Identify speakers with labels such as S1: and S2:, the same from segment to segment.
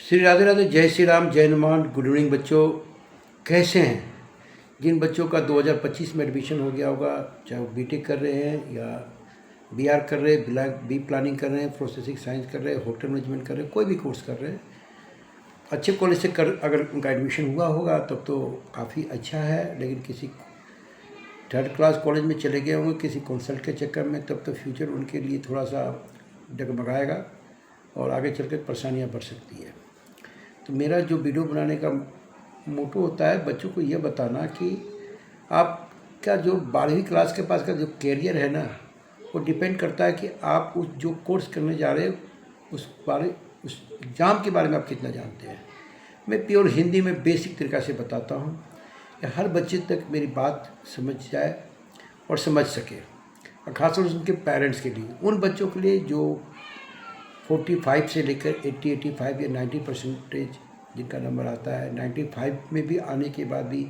S1: श्री राधे राधे, जय श्री राम, जय Hanuman. Good evening बच्चों, कैसे हैं? जिन बच्चों का 2025 में एडमिशन हो गया होगा, चाहे वो बीटेक कर रहे हैं या बीआर कर रहे हैं, बी प्लानिंग कर रहे हैं, प्रोसेसिंग साइंस कर रहे हैं, होटल मैनेजमेंट कर रहे हैं, कोई भी कोर्स कर रहे हैं, अच्छे कॉलेज से अगर उनका एडमिशन हुआ होगा तब तो काफ़ी अच्छा है। लेकिन किसी थर्ड क्लास कॉलेज में चले गए होंगे किसी कंसल्ट के चक्कर में, तब तो फ्यूचर उनके लिए थोड़ा सा डगमगाएगा और आगे चलकर परेशानियाँ बढ़ सकती है। तो मेरा जो वीडियो बनाने का मोटो होता है बच्चों को यह बताना कि आपका जो 12वीं क्लास के पास का जो कैरियर है ना, वो डिपेंड करता है कि आप उस जो कोर्स करने जा रहे हो उस एग्ज़ाम के बारे में आप कितना जानते हैं। मैं प्योर हिंदी में बेसिक तरीक़ा से बताता हूँ कि हर बच्चे तक मेरी बात समझ जाए और समझ सके, और ख़ासतौर से उनके पेरेंट्स के लिए, उन बच्चों के लिए जो 45 से लेकर 80, 85 या 90% जिनका नंबर आता है। 95 में भी आने के बाद भी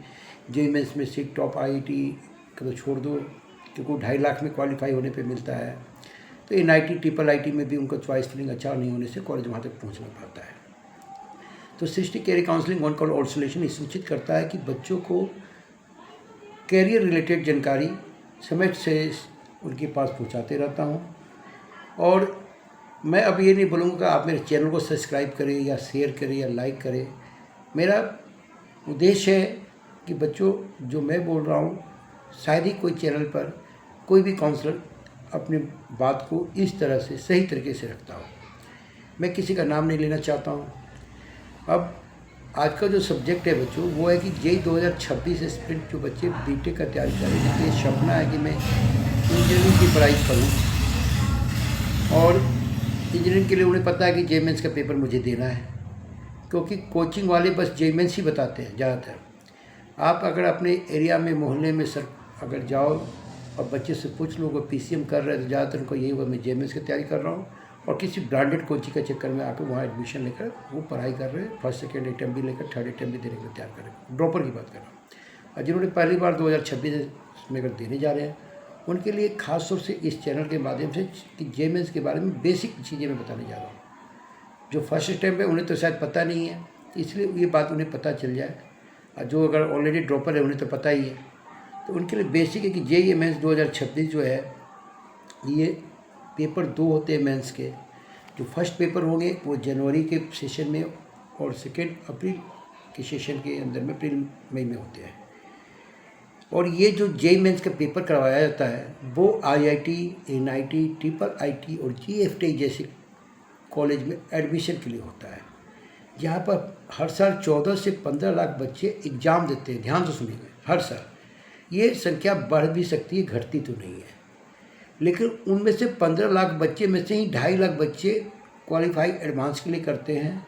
S1: जेईई मेंस में सीट टॉप आईआईटी का तो छोड़ दो, क्योंकि 2.5 लाख में क्वालिफाई होने पे मिलता है। तो एनआईटी, ट्रिपल आईटी में भी उनका चॉइस फिलिंग अच्छा नहीं होने से कॉलेज वहाँ तक पहुँच नहीं पाता है। तो सृष्टि कैरियर काउंसलिंग ऑन कॉल और सोल्यूशन सुनिश्चित करता है कि बच्चों को कैरियर रिलेटेड जानकारी समय से उनके पास पहुँचाते रहता हूँ। और मैं अब ये नहीं बोलूँगा कि आप मेरे चैनल को सब्सक्राइब करें या शेयर करें या लाइक करें। मेरा उद्देश्य है कि बच्चों, जो मैं बोल रहा हूँ, शायद ही कोई चैनल पर कोई भी काउंसलर अपनी बात को इस तरह से सही तरीके से रखता हो। मैं किसी का नाम नहीं लेना चाहता हूँ। अब आज का जो सब्जेक्ट है बच्चों, वो है कि जेईई 2026 एस्पिरेंट जो बच्चे बीटेक का तैयारी करें, जिनके सपना है कि मैं इंजीनियरिंग की पढ़ाई करूँ, और इंजीनियरिंग के लिए उन्हें पता है कि जेईई मेंस का पेपर मुझे देना है, क्योंकि कोचिंग वाले बस जेईई मेंस ही बताते हैं ज़्यादातर। आप अगर अपने एरिया में, मोहल्ले में अगर जाओ और बच्चे से पूछ लो वो पीसीएम कर रहे हैं, तो ज़्यादातर उनको यही हुआ मैं जेईई मेंस की तैयारी कर रहा हूँ, और किसी ब्रांडेड कोचिंग के चक्कर में आकर वहाँ एडमिशन लेकर वो पढ़ाई कर रहे हैं। फर्स्ट सेकेंड अटैम्प्ट भी लेकर थर्ड अटैम्प्ट भी देने के लिए तैयार कर रहे हैं। ड्रॉपर की बात कर रहा हूँ। और जिन्होंने पहली बार 2026 में अगर देने जा रहे हैं, उनके लिए खास तौर से इस चैनल के माध्यम से कि जेईई मेंस के बारे में बेसिक चीज़ें मैं बताने जा रहा हूँ। जो फर्स्ट अटैम्प्ट है उन्हें तो शायद पता नहीं है, इसलिए ये बात उन्हें पता चल जाए, और जो अगर ऑलरेडी ड्रॉपर है उन्हें तो पता ही है। तो उनके लिए बेसिक है कि जेईई मेंस 2026 जो है, ये पेपर 2 होते हैं मेंस के। जो फर्स्ट पेपर होंगे वो जनवरी के सेशन में, और सेकेंड अप्रैल के सेशन के अंदर में, अप्रैल मई में होते हैं। और ये जो जेईई मेंस का पेपर करवाया जाता है वो आईआईटी, एनआईटी, ट्रिपल आईटी और जीएफटी जैसे कॉलेज में एडमिशन के लिए होता है, जहाँ पर हर साल 14 से 15 लाख बच्चे एग्ज़ाम देते हैं। ध्यान से सुनिएगा, हर साल। ये संख्या बढ़ भी सकती है, घटती तो नहीं है, लेकिन उनमें से 15 लाख बच्चे में से ही 2.5 लाख बच्चे क्वालिफाई एडवांस के लिए करते हैं।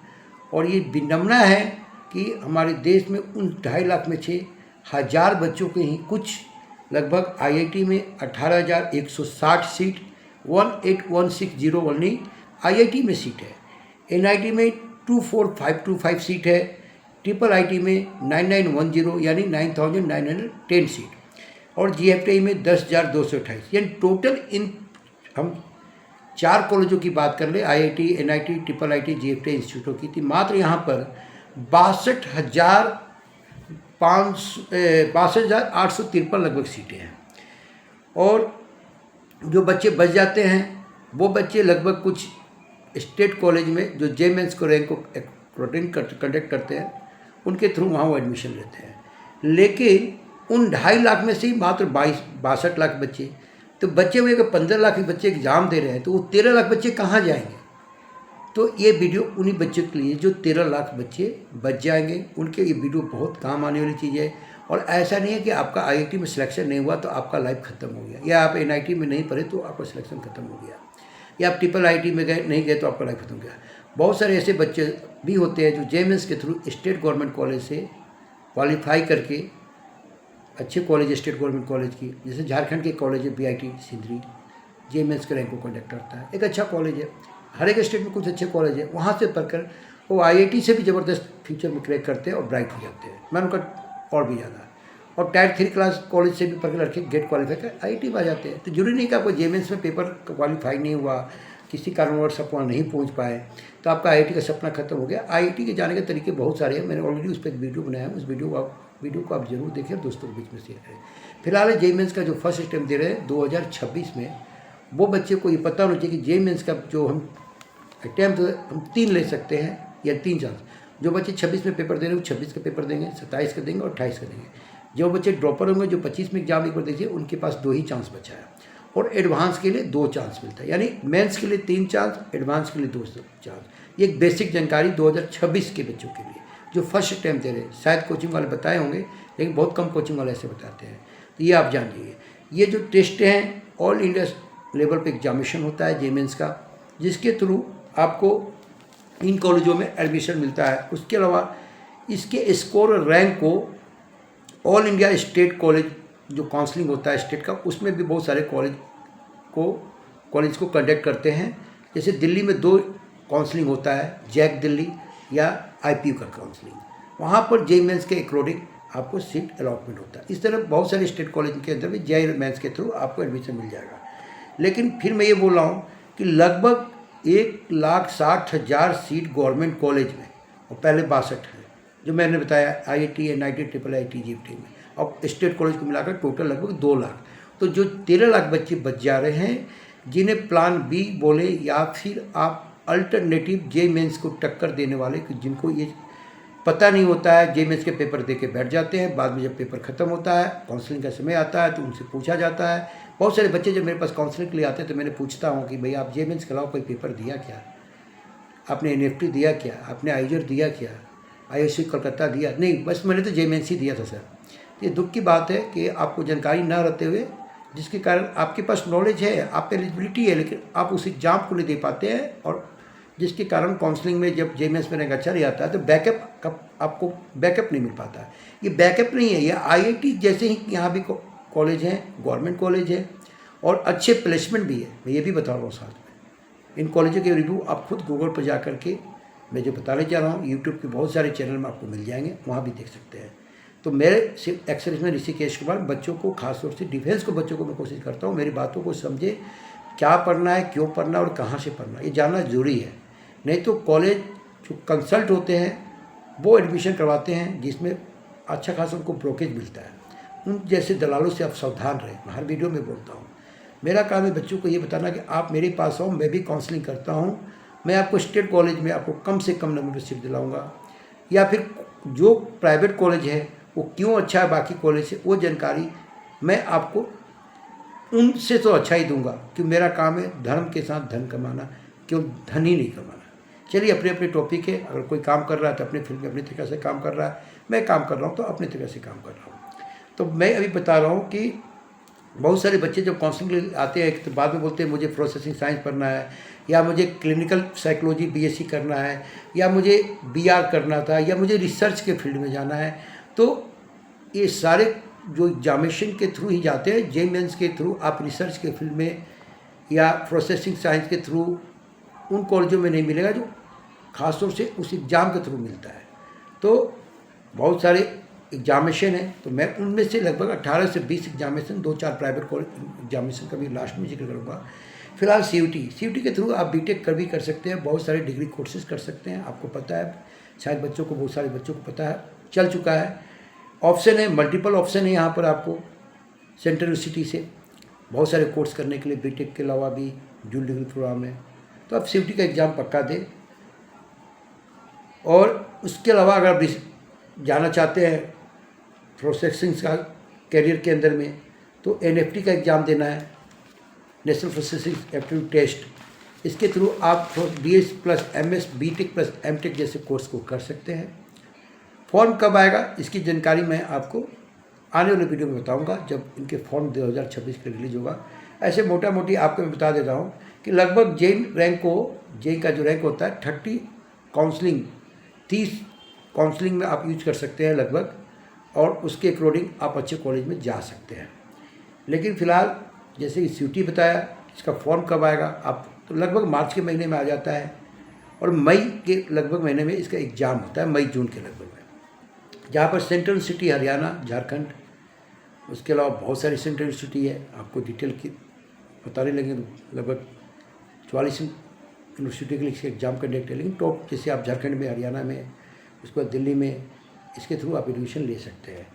S1: और ये विडंबना है कि हमारे देश में उन 2.5 लाख में से 1000 बच्चों के ही कुछ, लगभग आईआईटी में 18,160 सीट, 18,160 ओनली आईआईटी में सीट है, एनआईटी में 24,525 सीट है, ट्रिपल आईटी में 9910 यानी 9,910 सीट, और जीएफटी में 10,228। यानी टोटल इन हम 4 कॉलेजों की बात कर ले, आईआईटी, एनआईटी, ट्रिपल आईटी, जीएफटी इंस्टीट्यूटों की थी, मात्र यहाँ पर 62,853 लगभग सीटें हैं। और जो बच्चे बच जाते हैं वो बच्चे लगभग कुछ स्टेट कॉलेज में जो जेईई मेंस को रैंक को कंडक्ट करते हैं, उनके थ्रू वहाँ वो एडमिशन लेते हैं। लेकिन उन 2.5 लाख में से ही मात्र 62 लाख बच्चे, तो बच्चे हुए अगर 15 लाख बच्चे एग्ज़ाम दे रहे हैं, तो वो 13 लाख बच्चे कहाँ जाएंगे? तो ये वीडियो उन्हीं बच्चों के लिए जो 13 लाख बच्चे बच जाएंगे, उनके ये वीडियो बहुत काम आने वाली चीज़ है। और ऐसा नहीं है कि आपका आईआईटी में सिलेक्शन नहीं हुआ तो आपका लाइफ खत्म हो गया, या आप एनआईटी में नहीं पढ़े तो आपका सिलेक्शन खत्म हो गया, या आप ट्रिपल आईटी में नहीं गए तो आपका लाइफ खत्म हो गया। बहुत सारे ऐसे बच्चे भी होते हैं जो जेईई मेंस के थ्रू स्टेट गवर्नमेंट कॉलेज से क्वालिफाई करके, अच्छे कॉलेज, स्टेट गवर्नमेंट कॉलेज की, जैसे झारखंड के कॉलेज है बीआईटी सिंदरी, जेईई मेंस के रैंक को कंडक्ट करता है, एक अच्छा कॉलेज है। हर एक स्टेट में कुछ अच्छे कॉलेज है, वहाँ से पढ़कर वो आईआईटी से भी ज़बरदस्त फ्यूचर में क्रैक करते हैं और ब्राइट हो जाते हैं, मैं उनका और भी ज़्यादा। और टायर 3 क्लास कॉलेज से भी पढ़ के लड़के गेट क्वालिफाई कर आईआईटी में आ जाते हैं। तो जरूरी नहीं कि आपको जेईई मेंस में पेपर क्वालिफाई नहीं हुआ, किसी कारणवश आप वहाँ नहीं पहुँच पाए तो आपका IIT का सपना खत्म हो गया। IIT के जाने के तरीके बहुत सारे हैं, मैंने ऑलरेडी उस पर एक वीडियो बनाया है, उस वीडियो को आप जरूर देखें, दोस्तों के बीच में शेयर करें। फिलहाल JEE मेंस का जो फर्स्ट अटेम्प्ट दे रहे हैं 2026 में, वो बच्चे को ये पता होना चाहिए कि JEE मेंस का जो हम अटैम्प्ट हम 3 ले सकते हैं या 3 चांस। जो बच्चे 26 में पेपर दे रहे हैं वो 26 का पेपर देंगे, 27 का देंगे और 28 का देंगे। जो बच्चे ड्रॉपर होंगे जो 25 में एग्जाम एक बार दीजिए, उनके पास 2 ही चांस बचा है और एडवांस के लिए 2 चांस मिलता है, यानी मेंस के लिए 3 चांस, एडवांस के लिए 2 चांस। ये एक बेसिक जानकारी 2026 के बच्चों के लिए जो फर्स्ट अटैम्प्ट दे रहे हैं। शायद कोचिंग वाले बताए होंगे लेकिन बहुत कम कोचिंग वाले ऐसे बताते हैं, तो ये आप जान लीजिए। ये जो टेस्ट हैं ऑल इंडिया लेवल पे एग्जामिनेशन होता है JEE मेंस का, जिसके थ्रू आपको इन कॉलेजों में एडमिशन मिलता है। उसके अलावा इसके स्कोर और रैंक को ऑल इंडिया स्टेट कॉलेज जो काउंसलिंग होता है स्टेट का, उसमें भी बहुत सारे कॉलेज को कंडक्ट करते हैं। जैसे दिल्ली में 2 काउंसलिंग होता है, जैक दिल्ली या IPU का काउंसलिंग, वहाँ पर JEE मेंस के अकॉर्डिंग आपको सीट अलॉटमेंट होता है। इस तरह बहुत सारे स्टेट कॉलेज के अंदर भी JEE मेंस के थ्रू आपको एडमिशन मिल जाएगा। लेकिन फिर मैं ये बोल रहा हूँ कि लगभग 1,60,000 सीट गवर्नमेंट कॉलेज में, और पहले 62 है जो मैंने बताया IIT NIT IIT GFT में, और स्टेट कॉलेज को मिलाकर टोटल लगभग 2 लाख। तो जो 13 लाख बच्चे बच जा रहे हैं, जिन्हें प्लान B बोले या फिर आप अल्टरनेटिव JEE मेंस को टक्कर देने वाले, जिनको ये पता नहीं होता है, JEE मेंस के पेपर दे के बैठ जाते हैं। बाद में जब पेपर ख़त्म होता है, काउंसलिंग का समय आता है, तो उनसे पूछा जाता है। बहुत सारे बच्चे जब मेरे पास काउंसलिंग के लिए आते हैं तो मैंने पूछता हूँ कि भाई आप JEE मेंस के अलावा कोई पेपर दिया क्या, आपने NFT दिया क्या, आपने आइजर दिया क्या, IISc कलकत्ता दिया? नहीं, बस मैंने तो JEE मेंस ही दिया था सर। ये दुख की बात है कि आपको जानकारी ना रहते हुए, जिसके कारण आपके पास नॉलेज है, आप पे एलिजिबिलिटी है, लेकिन आप उस एग्जाम को नहीं दे पाते हैं, और जिसके कारण काउंसलिंग में जब JEE मेंस में रैंक अच्छा नहीं आता है तो बैकअप का आपको बैकअप नहीं मिल पाता है। ये बैकअप नहीं है, ये IIT जैसे ही यहाँ भी कॉलेज हैं, गवर्नमेंट कॉलेज है और अच्छे प्लेसमेंट भी है। मैं ये भी बता रहा हूँ साथ में, इन कॉलेजों के रिव्यू आप खुद गूगल पर जा करके, मैं जो बताने जा रहा हूँ, यूट्यूब के बहुत सारे चैनल में आपको मिल जाएंगे, वहाँ भी देख सकते हैं। तो मेरे सिर्फ एक्सर्विसमैन ऋषिकेश कुमार बच्चों को, खासतौर से डिफेंस को बच्चों को मैं कोशिश करता हूँ मेरी बातों को समझे, क्या पढ़ना है, क्यों पढ़ना और कहाँ से पढ़ना, ये जानना ज़रूरी है। नहीं तो कॉलेज जो कंसल्ट होते हैं वो एडमिशन करवाते हैं जिसमें अच्छा खासा उनको ब्रोकेज मिलता है। उन जैसे दलालों से आप सावधान रहें। मैं हर वीडियो में बोलता हूँ, मेरा काम है बच्चों को ये बताना कि आप मेरे पास आओ, मैं भी काउंसलिंग करता हूँ, मैं आपको स्टेट कॉलेज में आपको कम से कम नंबर पर सीट दिलाऊँगा, या फिर जो प्राइवेट कॉलेज है वो क्यों अच्छा है बाकी कॉलेज से, वो जानकारी मैं आपको उनसे तो अच्छा ही दूंगा, कि मेरा काम है धर्म के साथ धन कमाना, क्यों धन ही नहीं कमाना। चलिए, अपने अपने टॉपिक है, अगर कोई काम कर रहा है तो अपने फील्ड में अपनी तरीक़े से काम कर रहा है, मैं काम कर रहा हूँ तो अपने तरीक़े से काम कर रहा हूँ। तो मैं अभी बता रहा हूँ कि बहुत सारे बच्चे जब काउंसलिंग के लिए आते हैं तो बाद में बोलते हैं मुझे प्रोसेसिंग साइंस पढ़ना है, या मुझे क्लिनिकल साइकोलॉजी BSc करना है, या मुझे BR करना था, या मुझे रिसर्च के फील्ड में जाना है। तो ये सारे जो एग्जामिनेशन के थ्रू ही जाते हैं, JEE मेंस के थ्रू आप रिसर्च के फील्ड में या प्रोसेसिंग साइंस के थ्रू उन कॉलेजों में नहीं मिलेगा जो खासतौर से उस एग्ज़ाम के थ्रू मिलता है। तो बहुत सारे एग्जामिनेशन है, तो मैं उनमें से लगभग 18 से 20 एग्जामिनेशन, 2-4 प्राइवेट कॉलेज एग्जामिनेशन का भी लास्ट में जिक्र करूँगा। फिलहाल CUT के थ्रू आप B.Tech भी कर सकते हैं, बहुत सारे डिग्री कोर्सेज कर सकते हैं। आपको पता है, शायद बच्चों को, बहुत सारे बच्चों को पता है, चल चुका है। ऑप्शन है, मल्टीपल ऑप्शन है यहाँ पर आपको सेंट्रल यूनिवर्सिटी से बहुत सारे कोर्स करने के लिए। B.Tech के अलावा भी ड्यूल डिग्री प्रोग्राम है, तो आप CUT का एग्ज़ाम पक्का दें। और उसके अलावा अगर आप जाना चाहते हैं प्रोसेसिंग का करियर के अंदर में, तो NFT का एग्ज़ाम देना है, नेशनल प्रोसेसिंग एप्टीट्यूड टेस्ट। इसके थ्रू आप BS plus MS B.Tech plus M.Tech जैसे कोर्स को कर सकते हैं। फॉर्म कब आएगा इसकी जानकारी मैं आपको आने वाले वीडियो में बताऊंगा, जब इनके फॉर्म 2026 के रिलीज होगा। ऐसे मोटा मोटी आपको मैं बता देता हूँ कि लगभग JEE का जो रैंक होता है 30 काउंसलिंग में आप यूज कर सकते हैं लगभग, और उसके अकॉर्डिंग आप अच्छे कॉलेज में जा सकते हैं। लेकिन फ़िलहाल जैसे कि CUT बताया, इसका फॉर्म कब आएगा आप, तो लगभग मार्च के महीने में आ जाता है, और मई के लगभग महीने में इसका एग्ज़ाम होता है, मई-जून के लगभग में, जहाँ पर सेंट्रल यूनिवर्सिटी हरियाणा, झारखंड, उसके अलावा बहुत सारी सेंट्रल यूनिवर्सिटी है। आपको डिटेल की बताने लगे लगभग 44 यूनिवर्सिटी के लिए इसके एग्ज़ाम कंडक्ट है, लेकिन टॉप जैसे आप झारखंड में, हरियाणा में, उसके बाद दिल्ली में, इसके थ्रू आप एडमिशन ले सकते हैं।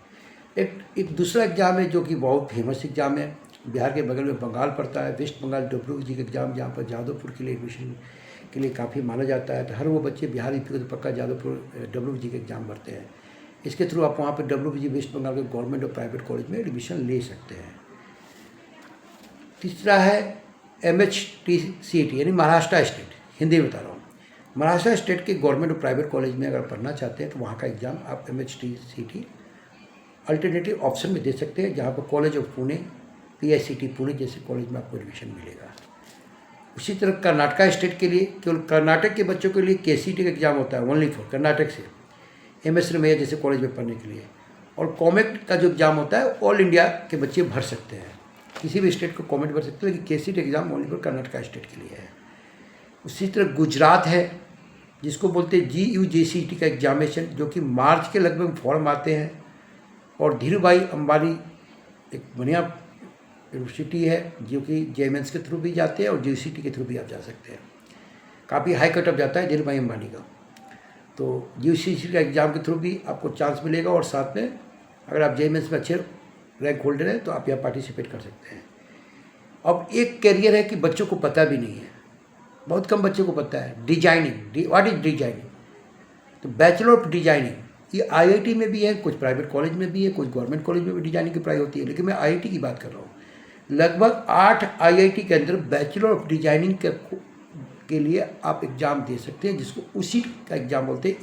S1: एक दूसरा एग्ज़ाम है जो कि बहुत फेमस एग्ज़ाम है, बिहार के बगल में बंगाल पड़ता है, वेस्ट बंगाल WBG का एग्ज़ाम, जहाँ पर जादवपुर के लिए एडमिशन के लिए काफ़ी माना जाता है। तो हर वो बच्चे बिहार यूपी को तो पक्का जादवपुर WBG का एग्ज़ाम भरते हैं। इसके थ्रू आप वहाँ पर WBG वेस्ट बंगाल के गवर्नमेंट और प्राइवेट कॉलेज में एडमिशन ले सकते हैं। तीसरा है MHTCET यानी महाराष्ट्र स्टेट, हिंदी में बता रहा हूँ। महाराष्ट्र स्टेट के गवर्नमेंट और प्राइवेट कॉलेज में अगर पढ़ना चाहते हैं तो वहाँ का एग्ज़ाम आप MHTCET अल्टरनेटिव ऑप्शन में दे सकते हैं, जहाँ पर college of Pune, PICT Pune जैसे कॉलेज में आपको एडमिशन मिलेगा। उसी तरह कर्नाटका स्टेट के लिए, केवल कर्नाटक के बच्चों के लिए KCET का एग्ज़ाम होता है, ओनली फॉर कर्नाटक से, MS रमैया जैसे कॉलेज में पढ़ने के लिए। और कॉमेट का जो एग्ज़ाम होता है ऑल इंडिया के बच्चे भर सकते हैं, किसी भी स्टेट को कॉमेट भर सकते हैं, लेकिन KCET exam only for Karnataka state के लिए है। उसी तरह गुजरात है, जिसको बोलते हैं GUJCET का एग्जामिनेशन, जो कि मार्च के लगभग फॉर्म आते हैं। और धीरूभाई अंबानी एक बढ़िया यूनिवर्सिटी है जो कि JMNs के थ्रू भी जाते हैं और GUCET के थ्रू भी आप जा सकते हैं। काफ़ी हाई कट ऑफ जाता है धीरूभाई अंबानी का, तो GUCET का एग्ज़ाम के थ्रू भी आपको चांस मिलेगा। और साथ में अगर आप JMNs में अच्छे रैंक होल्डर हैं तो आप यहाँ पार्टिसिपेट कर सकते हैं। अब एक कैरियर है कि बच्चों को पता भी नहीं है, बहुत कम बच्चों को पता है, डिजाइनिंग। What is designing? तो बैचलर ऑफ डिजाइनिंग ये IIT में भी है, कुछ प्राइवेट कॉलेज में भी है, कुछ गवर्नमेंट कॉलेज में भी डिजाइनिंग की पढ़ाई होती है, लेकिन मैं IIT की बात कर रहा हूँ। लगभग 8 IIT के अंदर बैचलर ऑफ डिजाइनिंग के लिए आप एग्ज़ाम दे सकते हैं, जिसको UCET का एग्ज़ाम बोलते हैं।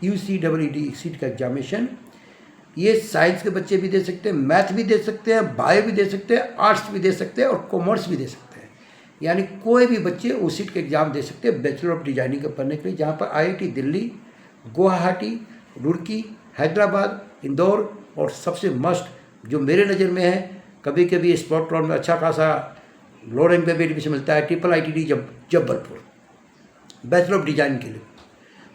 S1: UCET का एग्जामिनेशन ये साइंस के बच्चे भी दे सकते हैं, मैथ भी दे सकते हैं, बायो भी दे सकते हैं, आर्ट्स भी दे सकते हैं और कॉमर्स भी दे सकते हैं। यानी कोई भी बच्चे UCET के एग्ज़ाम दे सकते हैं बैचलर ऑफ डिजाइनिंग का पढ़ने के लिए, जहाँ पर IIT दिल्ली, गुवाहाटी, रुड़की, हैदराबाद, इंदौर और सबसे मस्ट जो मेरे नज़र में है, कभी कभी स्पॉट राउंड में अच्छा खासा लो रैंक पे भी एडमिशन मिलता है, IIIT Jabalpur bachelor of designing के लिए।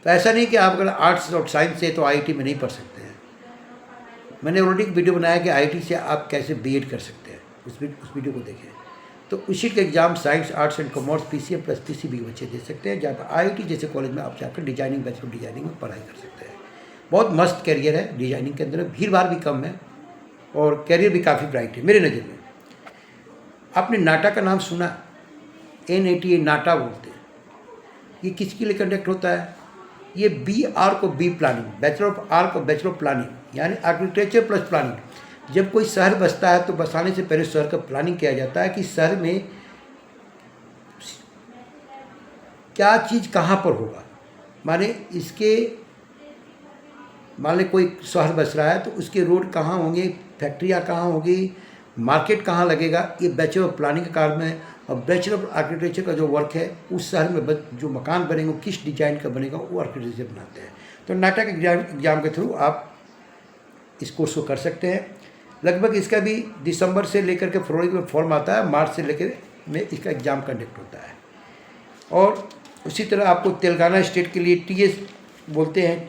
S1: तो ऐसा नहीं कि आप अगर आर्ट्स और साइंस से तो IIT में नहीं पढ़ सकते हैं। मैंने ऑलरेडी एक वीडियो बनाया कि IIT से आप कैसे BEd कर सकते हैं, उस वीडियो को देखें। तो UCET का exam science, arts and commerce, PCM plus PCB के बच्चे दे सकते हैं, जहाँ पर IIT जैसे कॉलेज में आप जाकर डिजाइनिंग, बैचलर डिजाइनिंग में पढ़ाई कर सकते हैं। बहुत मस्त कैरियर है डिजाइनिंग के अंदर, भीड़ भाड़ भी कम है और कैरियर भी काफ़ी ब्राइट है मेरे नज़र में। आपने नाटा का नाम सुना? NATA नाटा बोलते हैं। ये किसके लिए कंडक्ट होता है? ये BR को B planning, bachelor of arc को बैचलर ऑफ प्लानिंग यानी आर्किटेक्चर प्लस प्लानिंग। जब कोई शहर बसता है तो बसाने से पहले शहर का प्लानिंग किया जाता है कि शहर में क्या चीज़ कहाँ पर होगा। माने मान लें कोई शहर बस रहा है तो उसके रोड कहाँ होंगे, फैक्ट्रियाँ कहाँ होगी, मार्केट कहाँ लगेगा, ये बैचलर ऑफ प्लानिंग का काम है। और बैचलर ऑफ आर्किटेक्चर का जो वर्क है, उस शहर में जो मकान बनेगा किस डिजाइन का बनेगा वो आर्किटेक्चर बनाते हैं। तो नाटा के एग्जाम के थ्रू आप इस कोर्स को कर सकते हैं। लगभग इसका भी दिसंबर से लेकर के फरवरी में फॉर्म आता है, मार्च से लेकर में इसका एग्ज़ाम कंडक्ट होता है। और उसी तरह आपको तेलंगाना स्टेट के लिए TS बोलते हैं,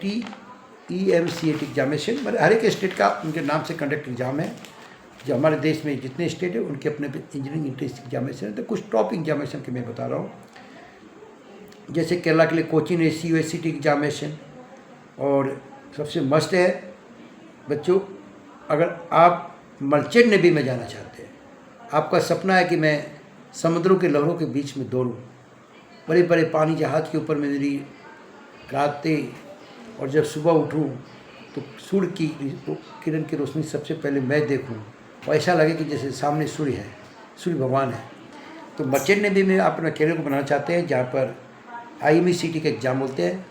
S1: TEMCET एग्जामिनेशन, मतलब हर एक स्टेट का उनके नाम से कंडक्ट एग्ज़ाम है। जो हमारे देश में जितने स्टेट है उनके अपने इंजीनियरिंग इंट्रेंस एग्जामिनेशन है। तो कुछ टॉप एग्जामिनेशन के मैं बता रहा हूँ, जैसे केरला के लिए कोचिन CUSET एग्जामिनेशन। और सबसे मस्त है बच्चों, अगर आप मर्चेंट नेवी में जाना चाहते हैं, आपका सपना है कि मैं समुद्रों के लहरों के बीच में दौड़ूं, बड़े बड़े पानी जहाज़ के ऊपर में मेरी रातें, और जब सुबह उठूं तो सूर्य की किरण की रोशनी सबसे पहले मैं देखूं और ऐसा लगे कि जैसे सामने सूर्य है, सूर्य भगवान है। तो मर्चेंट नेवी में आप अपना कैरियर को बनाना चाहते हैं, जहाँ पर IMECT का एग्ज़ाम बोलते हैं,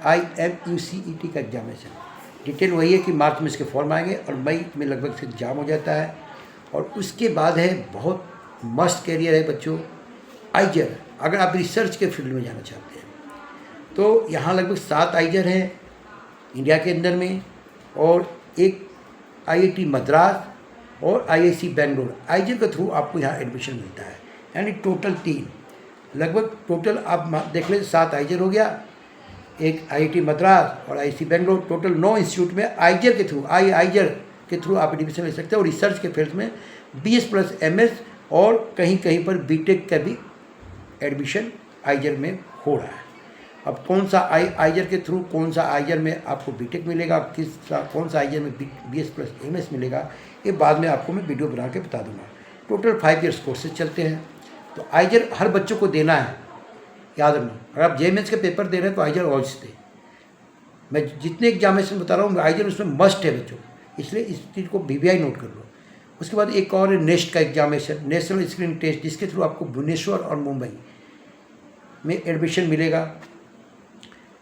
S1: IMUCET का एग्जामिनेशन। डिटेल वही है कि मार्च में इसके फॉर्म आएंगे और मई में लगभग से एग्जाम हो जाता है। और उसके बाद है बहुत मस्त कैरियर है बच्चों, आइजर। अगर आप रिसर्च के फील्ड में जाना चाहते हैं तो यहाँ लगभग 7 आइजर हैं इंडिया के अंदर में, और एक IIT मद्रास और IIC बेंगलोर। आइजर के थ्रू आपको यहाँ एडमिशन मिलता है, यानी टोटल 3, लगभग टोटल आप देख लें 7 आइजर हो गया, एक IIT मद्रास और IIC बेंगलोर, टोटल 9 इंस्टीट्यूट में आइजर के थ्रू आइजर के थ्रू आप एडमिशन ले सकते हैं। और रिसर्च के फील्ड में BS प्लस MS और कहीं कहीं पर BTech का भी एडमिशन आइजर में हो रहा है। अब कौन सा आइजर के थ्रू कौन सा आइजर में आपको बीटेक मिलेगा, कौन सा आइजर में BS प्लस MS मिलेगा, ये बाद में आपको मैं वीडियो बना के बता दूंगा। टोटल 5 ईयर्स कोर्सेज चलते हैं। तो आइजर हर बच्चों को देना है, याद रखना। अगर आप JMS के पेपर दे रहे हैं तो आइजर ऑल्स दे। मैं जितने एग्जामिनेशन बता रहा हूँ आइजर उसमें मस्ट है बच्चों, इसलिए इस चीज़ को BBI नोट कर लो। उसके बाद एक और है नेस्ट का एग्जामिनेशन, नेशनल स्क्रीनिंग टेस्ट, जिसके थ्रू आपको भुवनेश्वर और मुंबई में एडमिशन मिलेगा।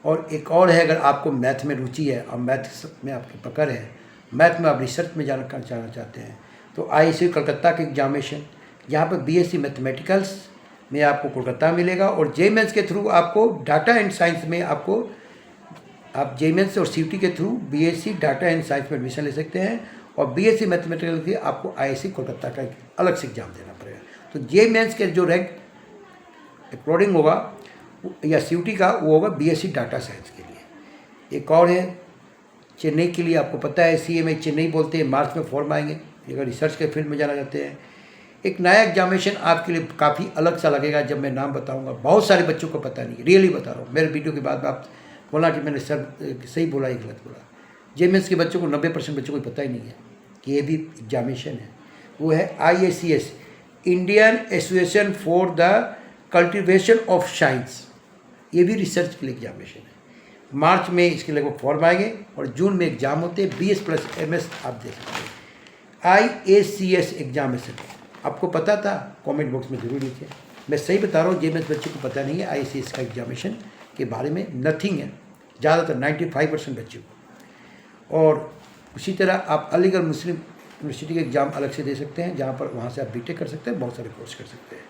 S1: और एक और है, अगर आपको मैथ में रुचि है और मैथ में आपकी पकड़ है, मैथ में आप रिसर्च में जाना चाहते हैं, तो IISc कलकत्ता के एग्जामिनेशन, यहाँ पर BSc मैथमेटिकल्स में आपको कोलकाता मिलेगा। और JMS के थ्रू आपको डाटा एंड साइंस में आपको आप JMS और CUET के through BSc data and science में एडमिशन ले सकते हैं। और BSc मैथमेटिकल के आपको IISc कोलकाता का अलग से एग्जाम देना पड़ेगा। तो JMS के जो रैंक अकॉर्डिंग होगा या CUET का, वो होगा BSc डाटा साइंस के लिए। एक और है चेन्नई के लिए, आपको पता है CMA चेन्नई बोलते हैं, मार्च में फॉर्म आएंगे अगर रिसर्च के फील्ड में जाना चाहते हैं। एक नया एग्जामिनेशन आपके लिए काफ़ी अलग सा लगेगा जब मैं नाम बताऊंगा, बहुत सारे बच्चों को पता नहीं, रियली बता रहा हूँ। मेरे वीडियो के बाद आप बोला कि मैंने सर सही बोला या गलत बोला। JMS के बच्चों को 90% बच्चों को पता ही नहीं है कि ये भी एग्जामिनेशन है। वो है IACS, Indian association for the cultivation of science. ये भी रिसर्च के लिए एग्जामिनेशन है। मार्च में इसके लिए फॉर्म आएंगे और जून में एग्जाम होते हैं। BS प्लस MS आप देख सकते हैं। IACS एग्जामिनेशन आपको पता था? कमेंट बॉक्स में जरूर लिखिए। मैं सही बता रहा हूँ, JMS बच्चे को पता नहीं है IACS का एग्जामिनेशन के बारे में, नथिंग है ज़्यादातर 95% बच्चे को। और उसी तरह आप अलीगढ़ मुस्लिम यूनिवर्सिटी के एग्ज़ाम अलग से दे सकते हैं, जहाँ पर वहाँ से आप BTech कर सकते हैं, बहुत सारे कोर्स कर सकते हैं।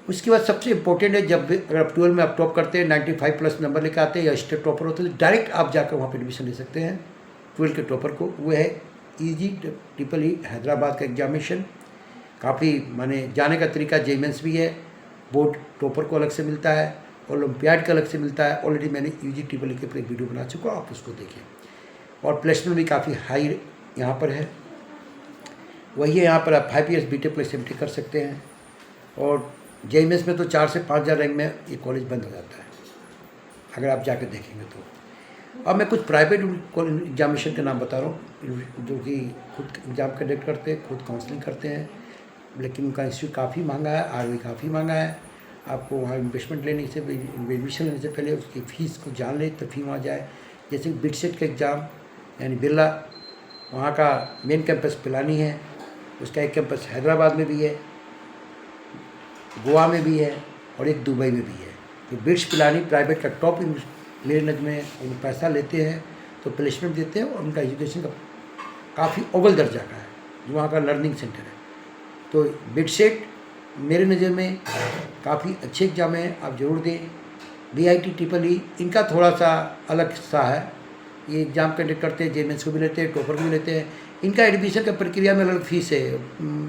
S1: उसके बाद सबसे इंपॉर्टेंट है, जब अगर आप 12 में आप टॉप करते हैं, 95+ नंबर लेकर आते हैं या स्टेट टॉपर होते हैं, तो डायरेक्ट आप जाकर वहाँ पर एडमिशन ले सकते हैं 12 के टॉपर को। वो है EEEE हैदराबाद का एग्जामिनेशन। काफ़ी माने जाने का तरीका JMS भी है, बोर्ड टॉपर को अलग से मिलता है, ओलंपियाड का अलग से मिलता है। ऑलरेडी मैंने EEEE के ऊपर एक वीडियो बना चुका हूँ, आप उसको देखें। और प्लेसमेंट भी काफ़ी हाई यहाँ पर है। वही है, यहाँ पर आप 5 ईयर्स BTech प्लस MTech कर सकते हैं। और JMS में तो 4 से 5 हज़ार रैंक में ये कॉलेज बंद हो जाता है अगर आप जाकर देखेंगे तो। अब मैं कुछ प्राइवेट एग्जामिनेशन के नाम बता रहा हूँ, जो कि खुद एग्ज़ाम कंडक्ट करते हैं, खुद काउंसलिंग करते हैं, लेकिन उनका इंस्टीट्यूट काफ़ी महंगा है, ROE काफ़ी महंगा है। आपको वहाँ इन्वेस्टमेंट लेने से, एडमिशन लेने से पहले उसकी फ़ीस को जान ले तभी वहाँ जाए। जैसे BITSET का एग्ज़ाम यानी बिरला, वहाँ का मेन कैंपस पिलानी है, उसका एक कैंपस हैदराबाद में भी है, गोवा में भी है और एक दुबई में भी है। तो बिट्स पिलानी प्राइवेट का टॉप लेने में उन पैसा लेते हैं, तो प्लेसमेंट देते हैं और उनका एजुकेशन का काफ़ी अव्वल दर्जा का है, जो वहाँ का लर्निंग सेंटर है। तो BITSET मेरे नज़र में काफ़ी अच्छे एग्जाम हैं, आप ज़रूर दें। BIT EEE इनका थोड़ा सा अलग सा है, ये एग्ज़ाम कंडक्ट करते हैं, JMS को भी लेते हैं, टॉपर को भी लेते हैं। इनका एडमिशन का प्रक्रिया में अलग फीस है,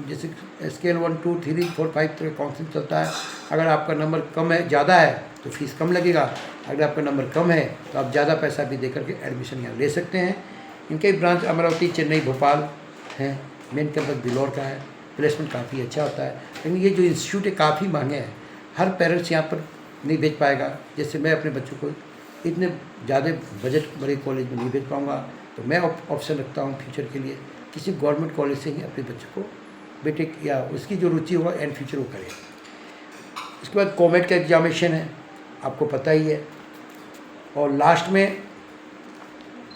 S1: जैसे स्केल 1 2 3 4 5 तक काउंसलिंग चलता है। अगर आपका नंबर कम है, ज़्यादा है तो फीस कम लगेगा, अगर आपका नंबर कम है तो आप ज़्यादा पैसा भी दे करके एडमिशन यहाँ ले सकते हैं। इनके ब्रांच अमरावती, चेन्नई, भोपाल हैं, मेन कैंपस बिलौर का है। प्लेसमेंट काफ़ी अच्छा होता है, लेकिन ये जो इंस्टीट्यूट है काफ़ी महंगे हैं, हर पेरेंट्स यहाँ पर नहीं भेज पाएगा। जैसे मैं अपने बच्चों को इतने ज़्यादा बजट बड़े कॉलेज में नहीं भेज पाऊँगा, तो मैं ऑप्शन रखता हूँ फ्यूचर के लिए किसी गवर्नमेंट कॉलेज से ही अपने बच्चों को BTech या उसकी जो रुचि होगा एंड फ्यूचर वो करे। उसके बाद कॉमेट का एग्जामिनेशन है, आपको पता ही है। और लास्ट में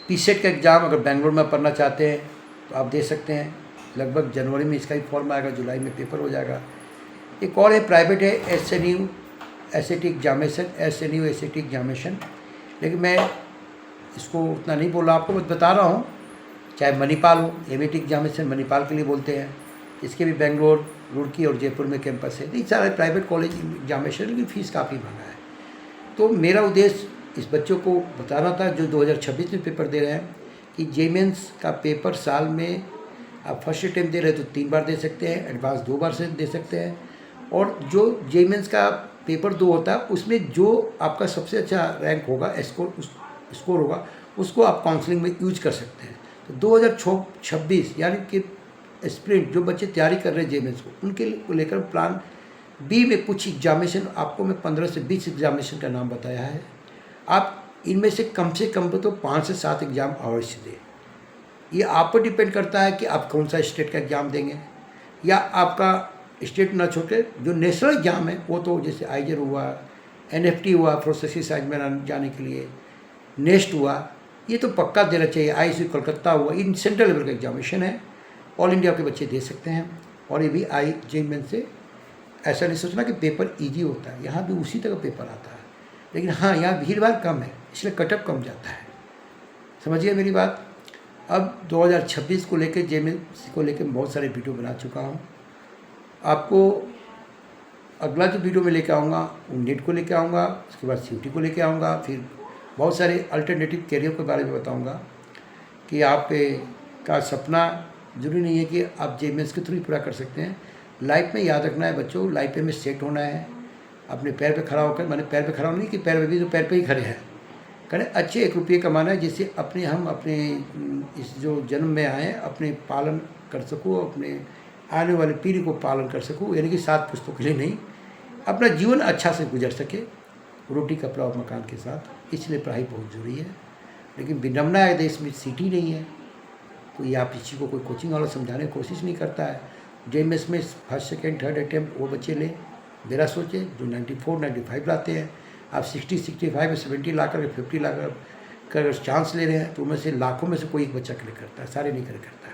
S1: PSET का एग्ज़ाम, अगर बेंगलोर में पढ़ना चाहते हैं तो आप दे सकते हैं। लगभग जनवरी में इसका ही फॉर्म आएगा, जुलाई में पेपर हो जाएगा। एक और है प्राइवेट है, SNU SAT examination, SNU SAT examination, लेकिन मैं इसको उतना नहीं बोल रहा, आपको बस बता रहा हूँ। चाहे मणिपाल हो, MAT एग्जामिनेशन मणिपाल के लिए बोलते हैं, इसके भी बेंगलोर, रुड़की और जयपुर में कैंपस है। नहीं, सारे प्राइवेट कॉलेज एग्जामिनेशन की फ़ीस काफ़ी महंगा है। तो मेरा उद्देश्य इस बच्चों को बताना था जो 2026 में पेपर दे रहे हैं कि JMS का पेपर साल में आप फर्स्ट अटेम्प्ट दे रहे हैं तो 3 बार दे सकते हैं, एडवांस 2 बार से दे सकते हैं। और जो JMS का पेपर 2 होता है उसमें जो आपका सबसे अच्छा रैंक होगा, स्कोर होगा, उसको आप काउंसलिंग में यूज कर सकते हैं। तो 2026 यानी कि स्प्रिंट जो बच्चे तैयारी कर रहे हैं JMS को, उनके लेकर प्लान बी में कुछ एग्जामिनेशन, आपको मैं 15 से 20 एग्जामिनेशन का नाम बताया है। आप इनमें से कम तो 5 से 7 एग्ज़ाम अवश्य दें। ये आप पर डिपेंड करता है कि आप कौन सा स्टेट का एग्ज़ाम देंगे, या आपका स्टेट ना छोटे जो नेशनल एग्ज़ाम है वो तो जैसे आइजर हुआ, एनएफटी हुआ, प्रोसेसिंग साइंस में जाने के लिए, नेस्ट हुआ, ये तो पक्का देना चाहिए। आईसी कोलकाता हुआ, इन सेंट्रल लेवल का एग्जामिनेशन है, ऑल इंडिया के बच्चे दे सकते हैं। और ये भी जेईई मेन से ऐसा नहीं सोचना कि पेपर ईजी होता है, यहाँ भी उसी तरह पेपर आता है, लेकिन हाँ यहाँ भीड़ भाड़ कम है, इसलिए कटअप कम जाता है। समझिए मेरी बात। अब 2026 को लेकर जेईई को लेकर बहुत सारे वीडियो बना चुका हूँ। आपको अगला जो वीडियो में लेकर आऊँगा वो नेट को लेकर आऊँगा, उसके बाद सीयूटी को लेकर आऊँगा, फिर बहुत सारे अल्टरनेटिव कैरियर के बारे में बताऊँगा कि आप का सपना जरूरी नहीं है कि आप जेईई मेंस के थ्रू ही पूरा कर सकते हैं। लाइफ में याद रखना है बच्चों, लाइफ में सेट होना है, अपने पैर पे खड़ा होकर, मैंने पैर पे खड़ा नहीं कि पैर पे भी तो पैर पे ही खड़े हैं, करें अच्छे 1 रुपये कमाना है, जिससे हम अपने इस जो जन्म में आए हैं अपने पालन कर सकूँ, अपने आने वाली पीढ़ी को पालन कर सकूँ, यानी कि 7 पुस्तकों के लिए नहीं, अपना जीवन अच्छा से गुजर सके रोटी कपड़ा और मकान के साथ। इसलिए पढ़ाई बहुत ज़रूरी है। लेकिन विडम्बना है देश में सीट ही नहीं है, कोई आप किसी को कोई कोचिंग वाला समझाने की कोशिश नहीं करता है। जेईई मेंस में फर्स्ट सेकंड थर्ड अटैम्प्ट वो बच्चे ले, मेरा सोचे जो 94 95 लाते हैं। आप 60 65 में 70 ला कर 50 ला कर चांस ले रहे हैं, तो उनमें से लाखों में से कोई एक बच्चा क्लिक करता है, सारे नहीं करता है।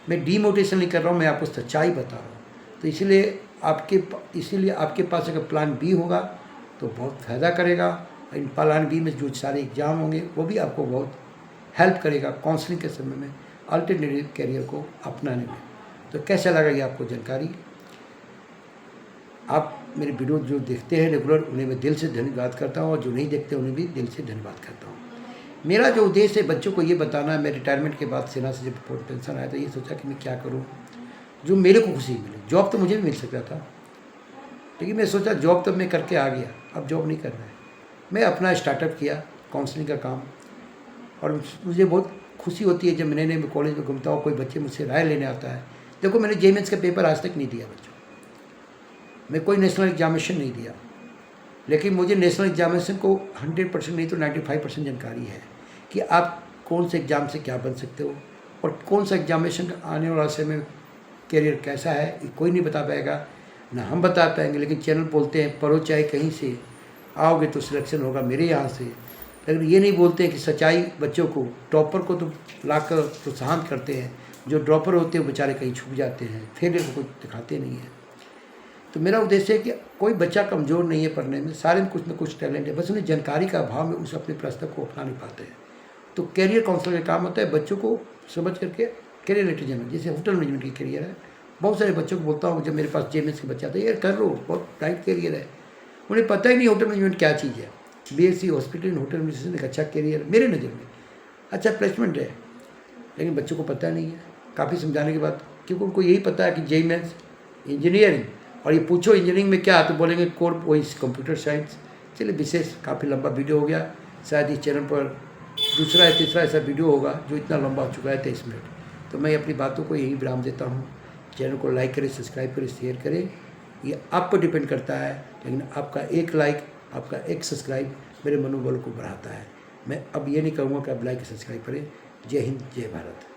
S1: मैं डीमोटिवेशन नहीं कर रहा हूँ, मैं आपको सच्चाई बता रहा हूँ। तो इसीलिए आपके पास अगर प्लान बी होगा तो बहुत फ़ायदा करेगा। इन प्लान बी में जो सारे एग्ज़ाम होंगे वो भी आपको बहुत हेल्प करेगा काउंसलिंग के समय में, अल्टरनेटिव कैरियर को अपनाने में। तो कैसा लगा ये आपको जानकारी? आप मेरे वीडियो जो देखते हैं रेगुलर, उन्हें मैं दिल से धन्यवाद करता हूँ, और जो नहीं देखते उन्हें भी दिल से धन्यवाद करता हूँ। मेरा जो उद्देश्य है बच्चों को ये बताना है, मैं रिटायरमेंट के बाद सेना से जब पेंशन आया तो ये सोचा कि मैं क्या करूँ जो मेरे को खुशी मिले। जॉब तो मुझे भी मिल सकता था, लेकिन मैं सोचा जॉब तब मैं करके आ गया, अब जॉब नहीं करना है। मैं अपना स्टार्टअप किया काउंसलिंग का काम, और मुझे बहुत खुशी होती है जब मैं कॉलेज में घूमता हूँ, कोई बच्चे मुझसे राय लेने आता है। देखो मैंने जेईई मेंस का पेपर आज तक नहीं दिया बच्चों, मैं कोई नेशनल एग्जामिनेशन नहीं दिया, लेकिन मुझे नेशनल एग्जामिनेशन को 100% नहीं तो 95% जानकारी है कि आप कौन से एग्ज़ाम से क्या बन सकते हो, और कौन सा एग्जामिनेशन आने वाला समय में कैरियर कैसा है ये कोई नहीं बता पाएगा, ना हम बता पाएंगे। लेकिन चैनल बोलते हैं पढ़ो चाहे कहीं से, आओगे तो सिलेक्शन होगा मेरे यहाँ से। लेकिन ये नहीं बोलते हैं कि सच्चाई बच्चों को, टॉपर को तो लाकर प्रोत्साहन करते हैं, जो ड्रॉपर होते हैं वो बेचारे कहीं छुप जाते हैं, फेलियर को कुछ दिखाते नहीं हैं। तो मेरा उद्देश्य है कि कोई बच्चा कमज़ोर नहीं है पढ़ने में, सारे में कुछ ना कुछ टैलेंट है, बस उन्हें जानकारी का अभाव में उस अपने प्रस्ताव को अपना नहीं पाते हैं। तो कैरियर काउंसलर का काम होता है बच्चों को समझ करके कैरियर रिलेटेड जानना। जैसे होटल मैनेजमेंट की कैरियर है, बहुत सारे बच्चों को बोलता हूँ, जब मेरे पास जेईई मेंस के बच्चे आते हैं, यार कर लो, बहुत ब्राइट कैरियर है, उन्हें पता ही नहीं होटल मैनेजमेंट क्या चीज़ है। BSc hospital in hotel management एक अच्छा कैरियर मेरे नज़र में, अच्छा प्लेसमेंट है, लेकिन बच्चों को पता नहीं है। काफ़ी समझाने के बाद, क्योंकि उनको यही पता है कि जेईई मेंस इंजीनियरिंग, और ये पूछो इंजीनियरिंग में क्या, तो बोलेंगे कोर वही कंप्यूटर साइंस। चलिए विशेष काफ़ी लंबा वीडियो हो गया, शायद इस चैनल पर दूसरा या तीसरा ऐसा वीडियो होगा जो इतना लंबा हो चुका है 23 मिनट। तो मैं अपनी बातों को यही विराम देता हूँ। चैनल को लाइक करें, सब्सक्राइब करें, शेयर करें, ये आप पर डिपेंड करता है, लेकिन आपका एक लाइक, आपका एक सब्सक्राइब मेरे मनोबल को बढ़ाता है। मैं अब ये नहीं कहूँगा कि आप लाइक सब्सक्राइब करें। जय हिंद, जय भारत।